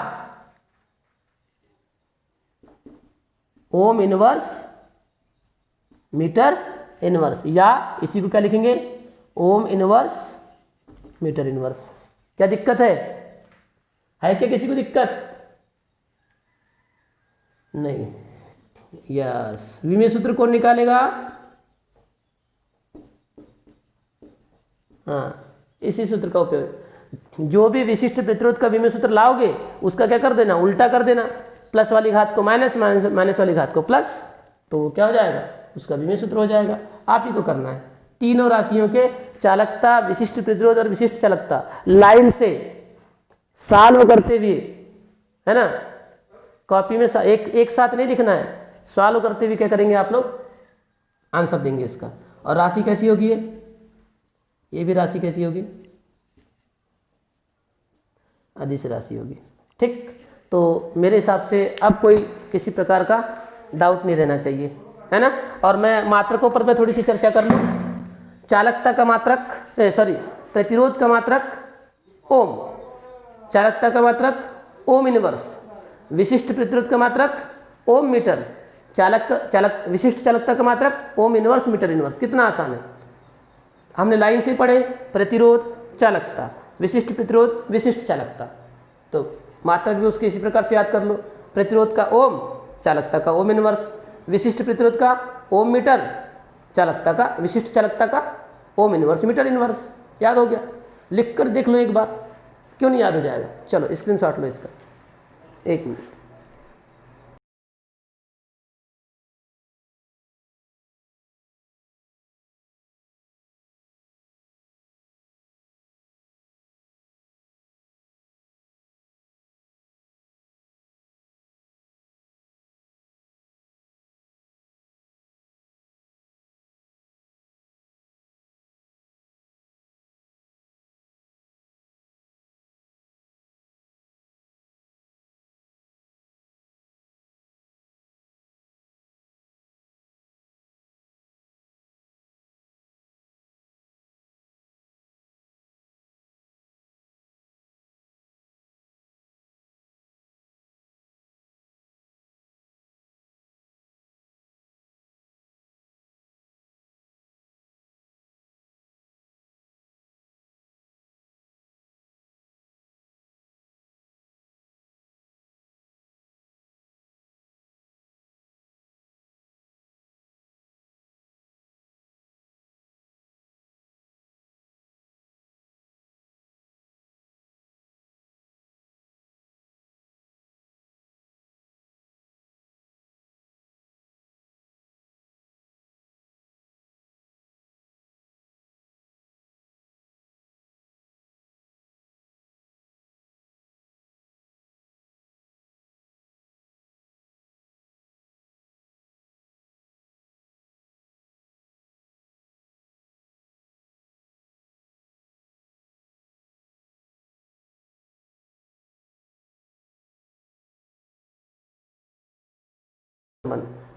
ओम इनवर्स मीटर इनवर्स, या इसी को क्या लिखेंगे, ओम इनवर्स मीटर इनवर्स। क्या दिक्कत है क्या किसी को दिक्कत? नहीं। यस, विमेय सूत्र कौन निकालेगा? हाँ, इसी सूत्र का उपयोग। जो भी विशिष्ट प्रतिरोध का विमेय सूत्र लाओगे उसका क्या कर देना, उल्टा कर देना, प्लस वाली घात को माइनस, माइनस वाली घात को प्लस, तो क्या हो जाएगा, उसका विमेय सूत्र हो जाएगा। आप ही को करना है। तीनों राशियों के चालकता, विशिष्ट प्रतिरोध और विशिष्ट चालकता लाइन से सॉल्व करते हुए, है ना, कॉपी में एक साथ नहीं लिखना है, सॉल्व करते हुए क्या करेंगे आप लोग, आंसर देंगे इसका। और राशि कैसी होगी, ये भी राशि कैसी होगी, अदिश राशि होगी। ठीक, तो मेरे हिसाब से अब कोई किसी प्रकार का डाउट नहीं रहना चाहिए, है ना। और मैं मात्रकों पर मैं थोड़ी सी चर्चा कर लूँ। चालकता का मात्रक, प्रतिरोध का मात्रक ओम, चालकता का मात्रक ओम इनवर्स, विशिष्ट प्रतिरोध का मात्रक ओम मीटर, विशिष्ट चालकता का मात्रक ओम इनवर्स मीटर इनवर्स। कितना आसान है, हमने लाइन से पढ़े, प्रतिरोध चालकता, विशिष्ट प्रतिरोध विशिष्ट चालकता, तो मात्रक भी उसके इसी प्रकार से याद कर लो। प्रतिरोध का ओम, चालकता का ओम इनवर्स, विशिष्ट प्रतिरोध का ओम मीटर, चालकता का, विशिष्ट चालकता का ओम इनवर्स मीटर इनवर्स। याद हो गया? लिख कर देख लो एक बार, क्यों नहीं याद हो जाएगा। चलो स्क्रीनशॉट लो इसका, एक मिनट।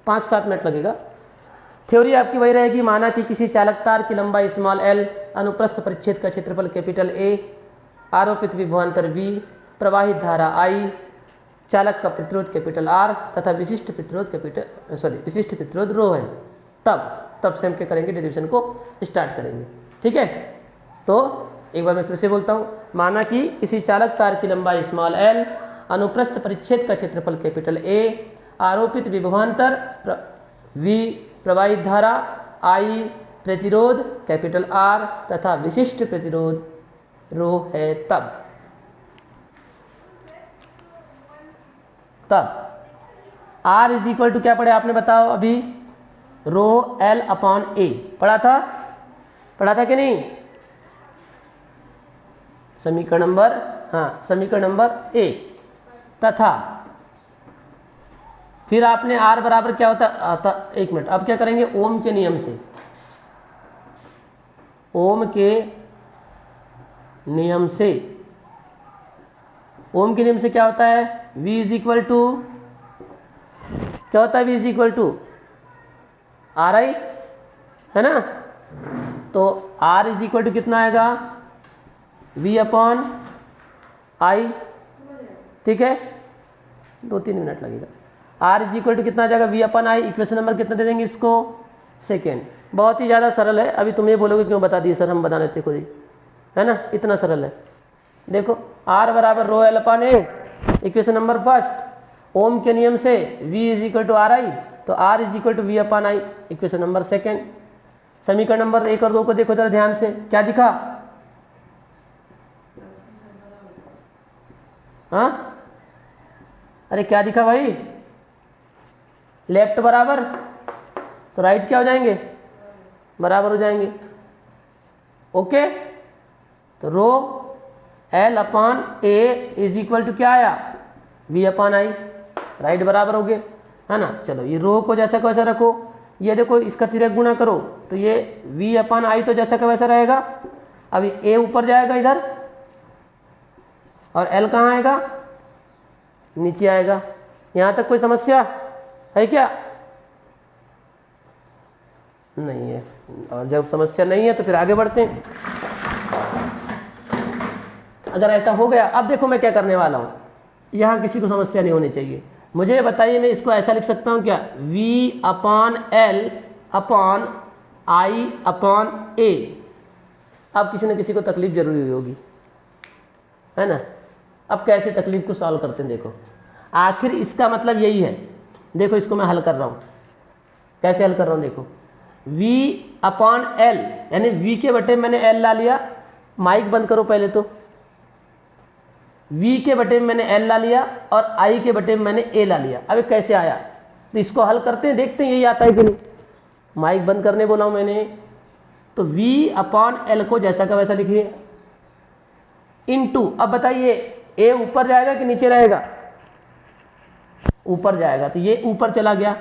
पाँच 7 मिनट लगेगा। थ्योरी आपकी वही रहेगी, माना कि किसी चालक तार की लंबाई स्मॉल एल, अनुप्रस्थ परिच्छेद का क्षेत्रफल कैपिटल ए, आरोपित विभवांतर वी, प्रवाहित धारा आई, चालक का प्रतिरोध कैपिटल आर तथा विशिष्ट प्रतिरोध विशिष्ट प्रतिरोध रो है। तब से हम क्या करेंगे, डेरिवेशन को स्टार्ट करेंगे। ठीक है, तो एक बार मैं फिर से बोलता हूँ। माना कि किसी चालक तार की लंबाई स्मॉल एल, अनुप्रस्थ परिच्छेद का क्षेत्रफल कैपिटल ए, आरोपित विभवांतर वी, प्रवाहित धारा आई, प्रतिरोध कैपिटल आर तथा विशिष्ट प्रतिरोध रो है। तब R इज इक्वल टू क्या पढ़े आपने, बताओ अभी, रो L अपॉन ए पढ़ा था कि नहीं? समीकरण नंबर 1 तथा फिर आपने R बराबर क्या होता, एक मिनट, अब क्या करेंगे, ओम के नियम से, ओम के नियम से क्या होता है, V इज इक्वल टू क्या होता है, V is equal to R I, है ना। तो R इज इक्वल टू कितना आएगा, V अपॉन आई। ठीक है, 2-3 मिनट लगेगा। आर इज इक्वल टू कितना आ जाएगा, V upon I. Equation number कितना दे देंगे इसको, सेकेंड। बहुत ही ज़्यादा सरल है। अभी तुम ये बोलोगे क्यों बता दिए सर, हम बता देते खुद ही, है ना, इतना सरल है। देखो आर बराबर rho L upon A, equation number first. Ohm के नियम से V is equal to R I, तो R is equal to V upon I, equation number second. समीकरण नंबर 1 और 2 को देखो जरा ध्यान से, क्या दिखा, हाँ अरे क्या दिखा भाई, लेफ्ट बराबर तो राइट क्या हो जाएंगे, बराबर हो जाएंगे। ओके, तो rho L upon A is equal to क्या आया, वी अपान आई, राइट बराबर हो गए, है ना। चलो ये रो को जैसा का वैसा रखो, ये देखो इसका तिरक गुणा करो तो ये वी अपान आई तो जैसा का वैसा रहेगा। अभी ए ऊपर जाएगा इधर और एल कहाँ आएगा, नीचे आएगा। यहां तक कोई समस्या है क्या, नहीं है। और जब समस्या नहीं है तो फिर आगे बढ़ते हैं। अगर ऐसा हो गया, अब देखो मैं क्या करने वाला हूं, यहां किसी को समस्या नहीं होनी चाहिए। मुझे बताइए मैं इसको ऐसा लिख सकता हूं क्या, v अपान एल अपान आई अपान ए। अब किसी न किसी को तकलीफ जरूरी हुई होगी, है ना। अब कैसे तकलीफ को सॉल्व करते हैं, देखो आखिर इसका मतलब यही है। देखो इसको मैं हल कर रहा हूं, कैसे हल कर रहा हूं, देखो v अपान एल, यानी v के बटे मैंने l ला लिया। माइक बंद करो पहले तो। v के बटे में मैंने l ला लिया और i के बटे में मैंने a ला लिया। अब कैसे आया, तो इसको हल करते हैं, देखते हैं यही आता है कि नहीं। माइक बंद करने बोला हूं मैंने, तो v अपान एल को जैसा का वैसा लिखिए, इनटू, अब बताइए a ऊपर जाएगा कि नीचे रहेगा, ऊपर जाएगा, तो ये ऊपर चला गया,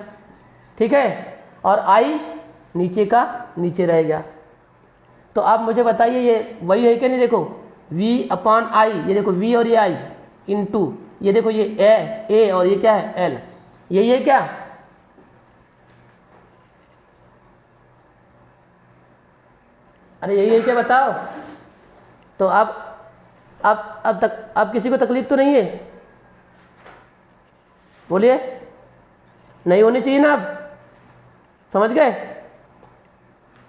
ठीक है, और i नीचे का नीचे रह गया। तो अब मुझे बताइए ये वही है कि नहीं, देखो v अपान आई, ये देखो v और ये i इनटू, ये देखो ये a और ये क्या है l, यही है क्या, अरे यही है क्या बताओ। तो अब किसी को तकलीफ तो नहीं है, बोलिए, नहीं होनी चाहिए ना, अब समझ गए।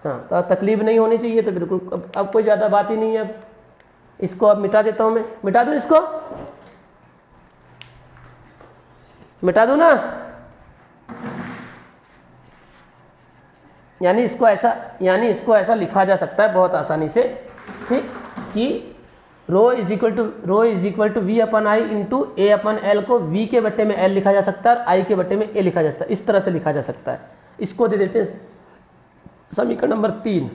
हाँ, तो तकलीफ नहीं होनी चाहिए, तो बिल्कुल अब कोई ज़्यादा बात ही नहीं है। अब इसको अब मिटा देता हूं मैं, मिटा दूं इसको, मिटा दूं ना, यानी इसको ऐसा लिखा जा सकता है बहुत आसानी से, ठीक, कि rho is equal to V upon I into A upon L को v के बट्टे में l लिखा जा सकता है और i के बट्टे में a लिखा जा सकता है। इस तरह से लिखा जा सकता है। इसको दे देते हैं समीकरण नंबर 3।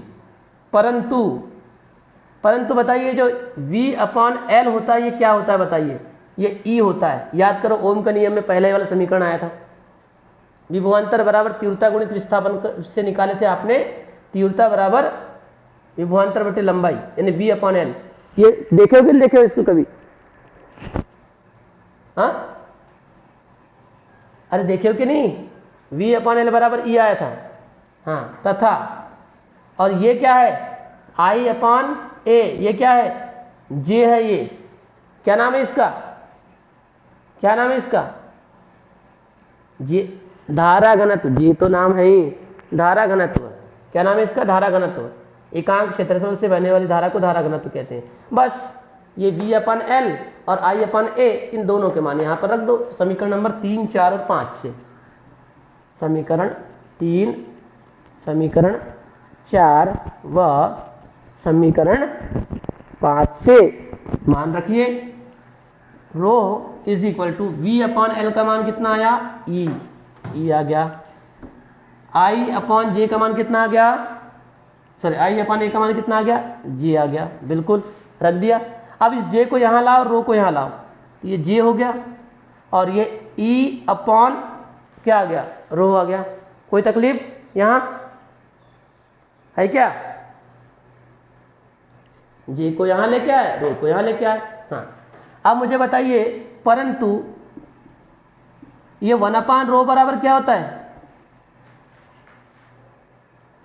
परंतु बताइए जो v अपन एल होता है ये क्या होता है, बताइए, ये e होता है। याद करो ओम का नियम में पहले वाला समीकरण आया था, विभवांतर बराबर तीव्रता गुणित विस्थापन से निकाले थे आपने, तीव्रता बराबर विभवांतर बटे लंबाई, यानी v अपन एल। ये देखे हो कि नहीं देखे हो इसको कभी, हाँ, अरे देखे हो कि नहीं, v अपन एल बराबर e आया था, हाँ, तथा और ये क्या है, i अपान a, ये क्या है, j है, ये क्या नाम है इसका, क्या नाम है इसका, j, धारा घनत्व, j तो नाम है ही, धारा घनत्व, क्या नाम है इसका, धारा घनत्व। एकांक क्षेत्रफल से बहने वाली धारा को धारा घनत्व कहते हैं। बस ये v अपन एल और i अपन a, इन दोनों के मान यहां पर रख दो समीकरण नंबर 3, 4 और 5 से। समीकरण 3, समीकरण 4 व समीकरण 5 से मान रखिए। Rho is equal to v upon L का मान कितना आया, e आ गया। i अपन j का मान कितना आ गया, सॉरी i अपन a का मान कितना आ गया, j आ गया, बिल्कुल रख दिया। अब इस j को यहां लाओ, रो को यहां लाओ, ये j हो गया और ये e अपॉन क्या आ गया, रो आ गया। कोई तकलीफ यहां है क्या, j को यहां लेके आए, रो को यहां लेके आए। हाँ, अब मुझे बताइए, परंतु ये 1 अपान रो बराबर क्या होता है,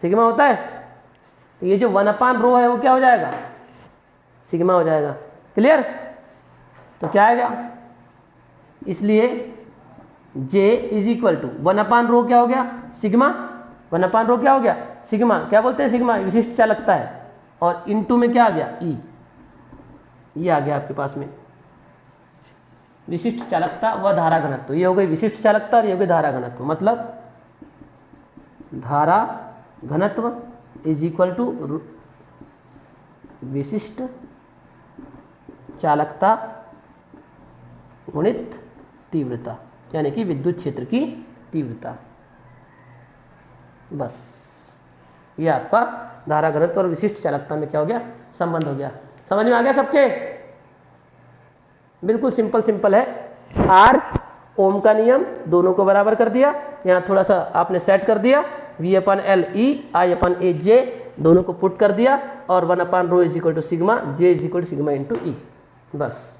सिग्मा होता है। तो ये जो 1 अपान रो है वो क्या हो जाएगा, सिग्मा हो जाएगा। क्लियर, तो क्या आएगा, इसलिए जे इज इक्वल टू 1/रो क्या हो गया सिग्मा, 1/रो क्या हो गया सिग्मा, क्या बोलते हैं सिग्मा विशिष्ट चालकता है, और इनटू में क्या आ गया ई, ये आ गया आपके पास में विशिष्ट चालकता व धारा घनत्व। ये हो गई विशिष्ट चालकता और ये हो गई धारा घनत्व। मतलब धारा घनत्व इज इक्वल टू विशिष्ट चालकता गुणित तीव्रता, यानी कि विद्युत क्षेत्र की तीव्रता। बस ये आपका धारा घनत्व और विशिष्ट चालकता में क्या हो गया संबंध हो गया। समझ में आ गया सबके? बिल्कुल सिंपल है। आर ओम का नियम दोनों को बराबर कर दिया, यहाँ थोड़ा सा आपने सेट कर दिया, V/L E I/A J दोनों को पुट कर दिया, और 1/रो is equal to sigma, J is equal to sigma into E. बस